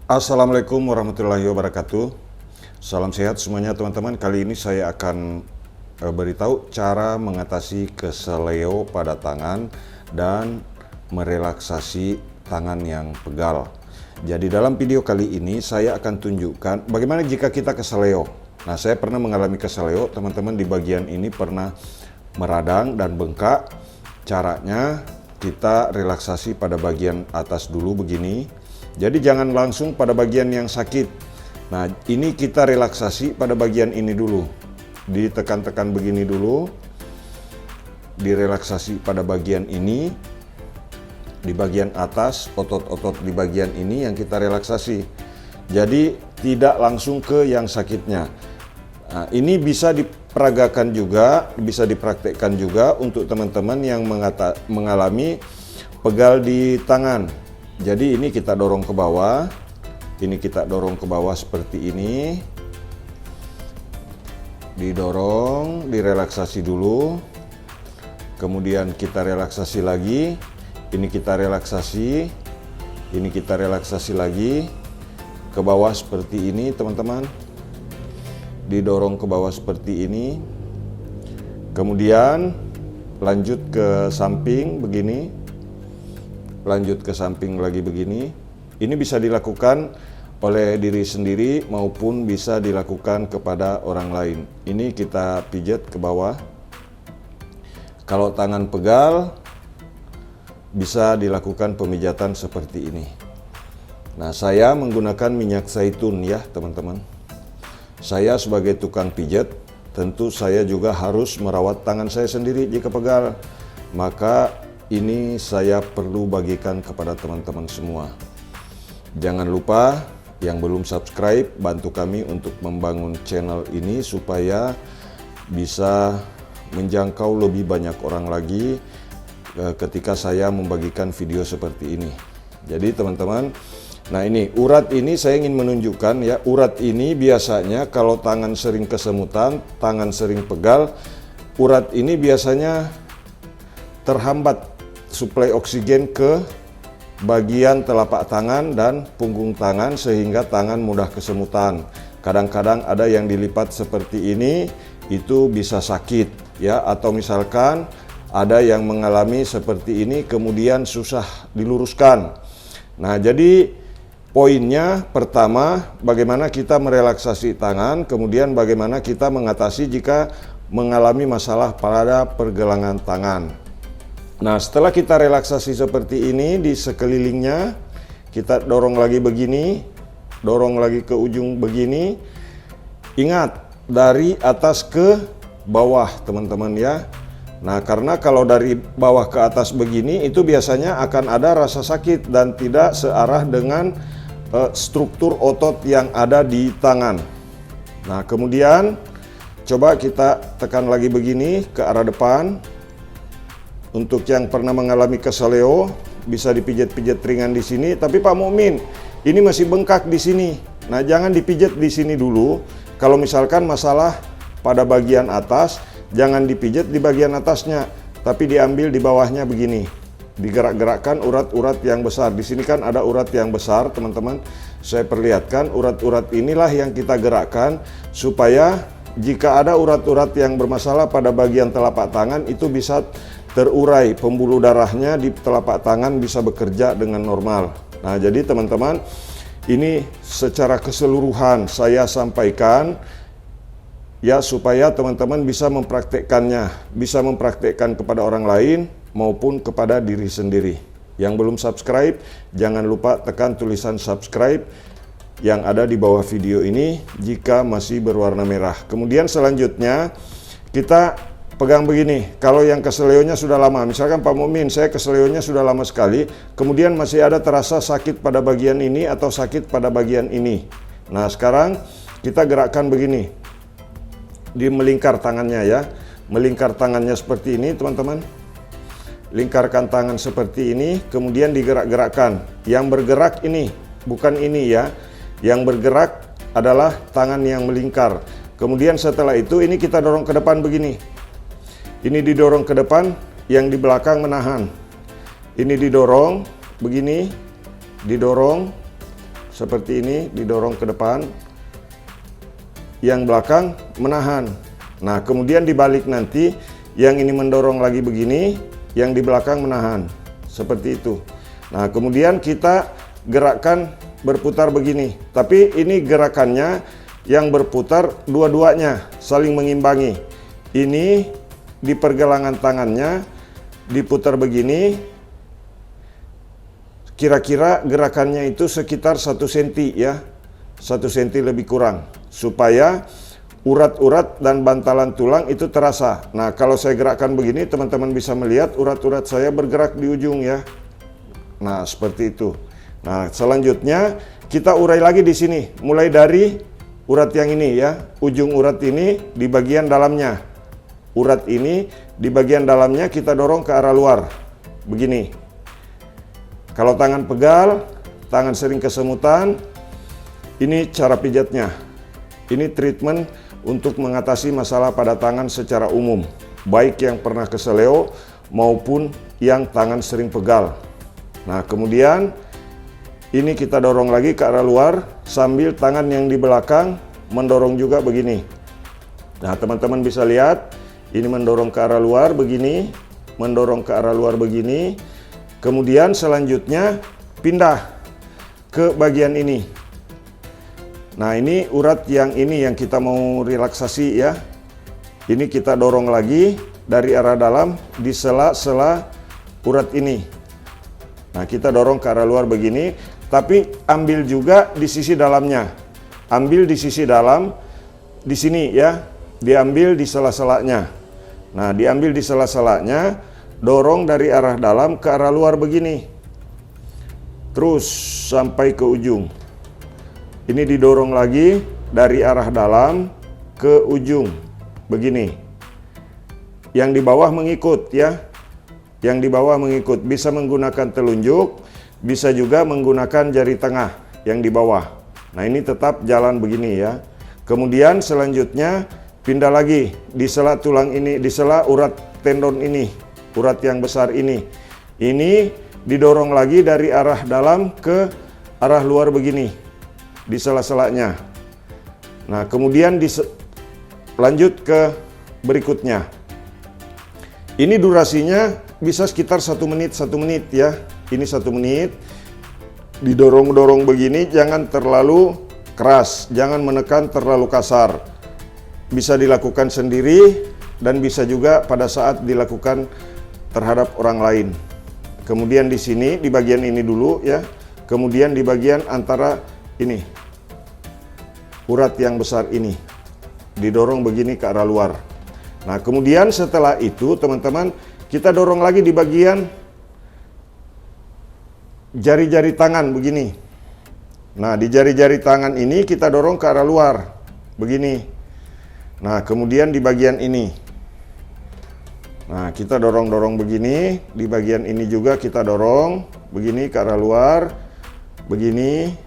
Assalamualaikum warahmatullahi wabarakatuh. Salam sehat semuanya teman-teman. Kali ini saya akan beritahu cara mengatasi keseleo pada tangan dan merelaksasi tangan yang pegal. Jadi dalam video kali ini saya akan tunjukkan bagaimana jika kita keseleo. Nah, saya pernah mengalami keseleo, teman-teman, di bagian ini pernah meradang dan bengkak. Caranya kita relaksasi pada bagian atas dulu begini. Jadi jangan langsung pada bagian yang sakit. Nah, ini kita relaksasi pada bagian ini dulu. Ditekan-tekan begini dulu. Direlaksasi pada bagian ini. Di bagian atas, otot-otot di bagian ini yang kita relaksasi. Jadi tidak langsung ke yang sakitnya. Nah, ini bisa diperagakan juga, bisa dipraktekkan juga untuk teman-teman yang mengalami pegal di tangan. Jadi ini kita dorong ke bawah, ini kita dorong ke bawah seperti ini. Didorong, direlaksasi dulu. Kemudian kita relaksasi lagi. Ini kita relaksasi. Ini kita relaksasi lagi. Ke bawah seperti ini, teman-teman. Didorong ke bawah seperti ini. Kemudian lanjut ke samping begini. Lanjut ke samping lagi begini. Ini bisa dilakukan oleh diri sendiri maupun bisa dilakukan kepada orang lain. Ini kita pijat ke bawah. Kalau tangan pegal bisa dilakukan pemijatan seperti ini. Nah, saya menggunakan minyak zaitun ya, teman-teman. Saya sebagai tukang pijat, tentu saya juga harus merawat tangan saya sendiri jika pegal. Maka ini saya perlu bagikan kepada teman-teman semua. Jangan lupa yang belum subscribe, bantu kami untuk membangun channel ini supaya bisa menjangkau lebih banyak orang lagi ketika saya membagikan video seperti ini. Jadi teman-teman, nah ini urat ini saya ingin menunjukkan ya, urat ini biasanya kalau tangan sering kesemutan, tangan sering pegal, urat ini biasanya terhambat suplai oksigen ke bagian telapak tangan dan punggung tangan sehingga tangan mudah kesemutan. Kadang-kadang ada yang dilipat seperti ini, itu bisa sakit ya, atau misalkan ada yang mengalami seperti ini kemudian susah diluruskan. Nah, jadi poinnya pertama, bagaimana kita merelaksasi tangan, kemudian bagaimana kita mengatasi jika mengalami masalah pada pergelangan tangan. Nah, setelah kita relaksasi seperti ini di sekelilingnya, kita dorong lagi begini, dorong lagi ke ujung begini. Ingat, dari atas ke bawah, teman-teman ya. Nah, karena kalau dari bawah ke atas begini, itu biasanya akan ada rasa sakit dan tidak searah dengan struktur otot yang ada di tangan. Nah, kemudian coba kita tekan lagi begini ke arah depan. Untuk yang pernah mengalami keseleo, bisa dipijat-pijat ringan di sini. Tapi Pak Mukmin, ini masih bengkak di sini. Nah, jangan dipijat di sini dulu. Kalau misalkan masalah pada bagian atas, jangan dipijat di bagian atasnya, tapi diambil di bawahnya begini. Digerak-gerakkan urat-urat yang besar. Di sini kan ada urat yang besar, teman-teman. Saya perlihatkan urat-urat inilah yang kita gerakkan supaya jika ada urat-urat yang bermasalah pada bagian telapak tangan itu bisa terurai, pembuluh darahnya di telapak tangan bisa bekerja dengan normal. Nah, jadi teman-teman, ini secara keseluruhan saya sampaikan ya supaya teman-teman bisa mempraktekkannya, bisa mempraktekkan kepada orang lain maupun kepada diri sendiri. Yang belum subscribe, jangan lupa tekan tulisan subscribe yang ada di bawah video ini jika masih berwarna merah. Kemudian selanjutnya kita pegang begini. Kalau yang keseleonya sudah lama, misalkan Pak Mukmin, saya keseleonya sudah lama sekali, kemudian masih ada terasa sakit pada bagian ini atau sakit pada bagian ini. Nah, sekarang kita gerakkan begini. Di melingkar tangannya ya. Melingkar tangannya seperti ini, teman-teman. Lingkarkan tangan seperti ini, kemudian digerak-gerakkan. Yang bergerak ini, bukan ini ya. Yang bergerak adalah tangan yang melingkar. Kemudian setelah itu ini kita dorong ke depan begini. Ini didorong ke depan, yang di belakang menahan. Ini didorong begini, didorong seperti ini, didorong ke depan. Yang belakang menahan. Nah, kemudian dibalik nanti, yang ini mendorong lagi begini, yang di belakang menahan. Seperti itu. Nah, kemudian kita gerakkan berputar begini. Tapi ini gerakannya yang berputar dua-duanya, saling mengimbangi. Ini di pergelangan tangannya diputar begini. Kira-kira gerakannya itu sekitar 1 cm ya. 1 cm lebih kurang. Supaya urat-urat dan bantalan tulang itu terasa. Nah, kalau saya gerakkan begini, teman-teman bisa melihat urat-urat saya bergerak di ujung ya. Nah, seperti itu. Nah, selanjutnya kita urai lagi di sini. Mulai dari urat yang ini ya. Ujung urat ini di bagian dalamnya. Urat ini di bagian dalamnya kita dorong ke arah luar. Begini. Kalau tangan pegal, tangan sering kesemutan, ini cara pijatnya. Ini treatment untuk mengatasi masalah pada tangan secara umum, baik yang pernah keseleo maupun yang tangan sering pegal. Nah, kemudian ini kita dorong lagi ke arah luar sambil tangan yang di belakang mendorong juga begini. Nah, teman-teman bisa lihat ini mendorong ke arah luar begini, mendorong ke arah luar begini. Kemudian selanjutnya pindah ke bagian ini. Nah, ini urat yang ini yang kita mau relaksasi ya. Ini kita dorong lagi dari arah dalam di sela-sela urat ini. Nah, kita dorong ke arah luar begini, tapi ambil juga di sisi dalamnya. Ambil di sisi dalam di sini ya. Diambil di sela-selanya. Nah, diambil di sela-selanya, dorong dari arah dalam ke arah luar begini. Terus sampai ke ujung. Ini didorong lagi dari arah dalam ke ujung. Begini. Yang di bawah mengikut ya. Yang di bawah mengikut. Bisa menggunakan telunjuk, bisa juga menggunakan jari tengah yang di bawah. Nah, ini tetap jalan begini ya. Kemudian selanjutnya pindah lagi di sela tulang ini, di sela urat tendon ini, urat yang besar ini. Ini didorong lagi dari arah dalam ke arah luar begini. Di sela-selanya. Nah, kemudian lanjut ke berikutnya. Ini durasinya bisa sekitar 1 menit ya. Ini 1 menit. Didorong-dorong begini, jangan terlalu keras, jangan menekan terlalu kasar. Bisa dilakukan sendiri dan bisa juga pada saat dilakukan terhadap orang lain. Kemudian di sini, di bagian ini dulu ya. Kemudian di bagian antara ini urat yang besar ini didorong begini ke arah luar. Nah, kemudian setelah itu teman-teman kita dorong lagi di bagian jari-jari tangan begini. Nah, di jari-jari tangan ini kita dorong ke arah luar begini. Nah, kemudian di bagian ini. Nah, kita dorong-dorong begini. Di bagian ini juga kita dorong begini ke arah luar begini.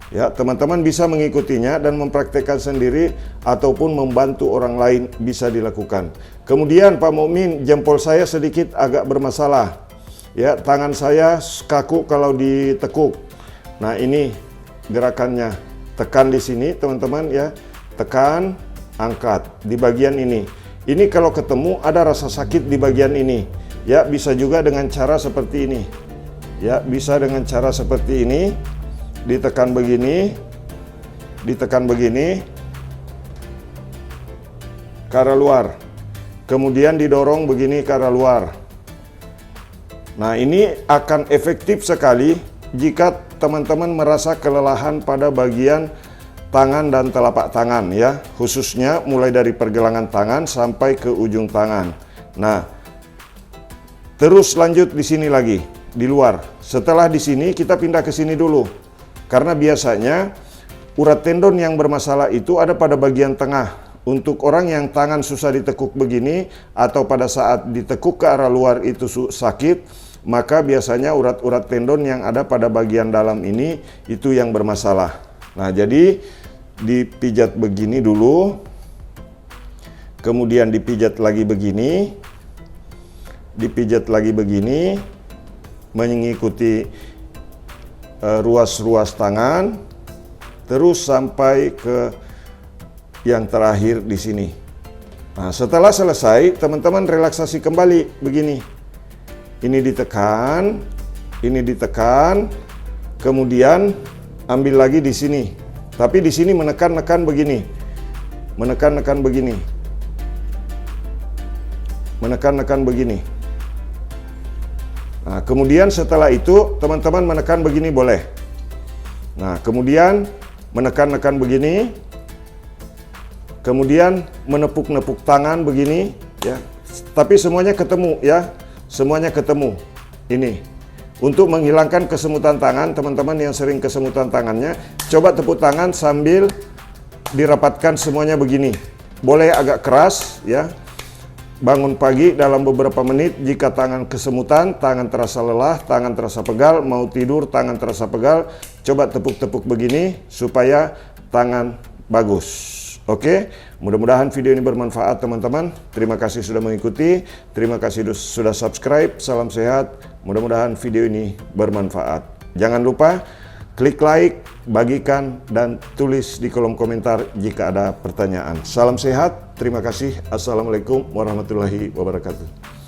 Ya, teman-teman bisa mengikutinya dan mempraktekkan sendiri ataupun membantu orang lain bisa dilakukan. Kemudian Pak Mukmin, jempol saya sedikit agak bermasalah. Ya, tangan saya kaku kalau ditekuk. Nah, ini gerakannya. Tekan di sini, teman-teman ya. Tekan, angkat di bagian ini. Ini kalau ketemu ada rasa sakit di bagian ini. Ya, bisa juga dengan cara seperti ini. Ya, bisa dengan cara seperti ini. Ditekan begini, ditekan begini ke arah luar, kemudian didorong begini ke arah luar. Nah, ini akan efektif sekali jika teman-teman merasa kelelahan pada bagian tangan dan telapak tangan ya, khususnya mulai dari pergelangan tangan sampai ke ujung tangan. Nah, terus lanjut di sini lagi, di luar. Setelah di sini kita pindah ke sini dulu. Karena biasanya urat tendon yang bermasalah itu ada pada bagian tengah. Untuk orang yang tangan susah ditekuk begini atau pada saat ditekuk ke arah luar itu sakit, maka biasanya urat-urat tendon yang ada pada bagian dalam ini itu yang bermasalah. Nah, jadi dipijat begini dulu, kemudian dipijat lagi begini, dipijat lagi begini, mengikuti ruas-ruas tangan, terus sampai ke yang terakhir di sini. Nah, setelah selesai, teman-teman relaksasi kembali begini. Ini ditekan, kemudian ambil lagi di sini. Tapi di sini menekan-nekan begini. Menekan-nekan begini. Menekan-nekan begini. Nah, kemudian setelah itu teman-teman menekan begini boleh. Nah, kemudian menekan-nekan begini. Kemudian menepuk-nepuk tangan begini, ya. Tapi semuanya ketemu, ya. Semuanya ketemu. Ini. Untuk menghilangkan kesemutan tangan, teman-teman yang sering kesemutan tangannya, coba tepuk tangan sambil dirapatkan semuanya begini. Boleh agak keras, ya. Bangun pagi dalam beberapa menit, jika tangan kesemutan, tangan terasa lelah, tangan terasa pegal, mau tidur, tangan terasa pegal, coba tepuk-tepuk begini supaya tangan bagus. Oke, mudah-mudahan video ini bermanfaat teman-teman. Terima kasih sudah mengikuti, terima kasih sudah subscribe, salam sehat. Mudah-mudahan video ini bermanfaat. Jangan lupa klik like, bagikan, dan tulis di kolom komentar jika ada pertanyaan. Salam sehat, terima kasih. Assalamualaikum warahmatullahi wabarakatuh.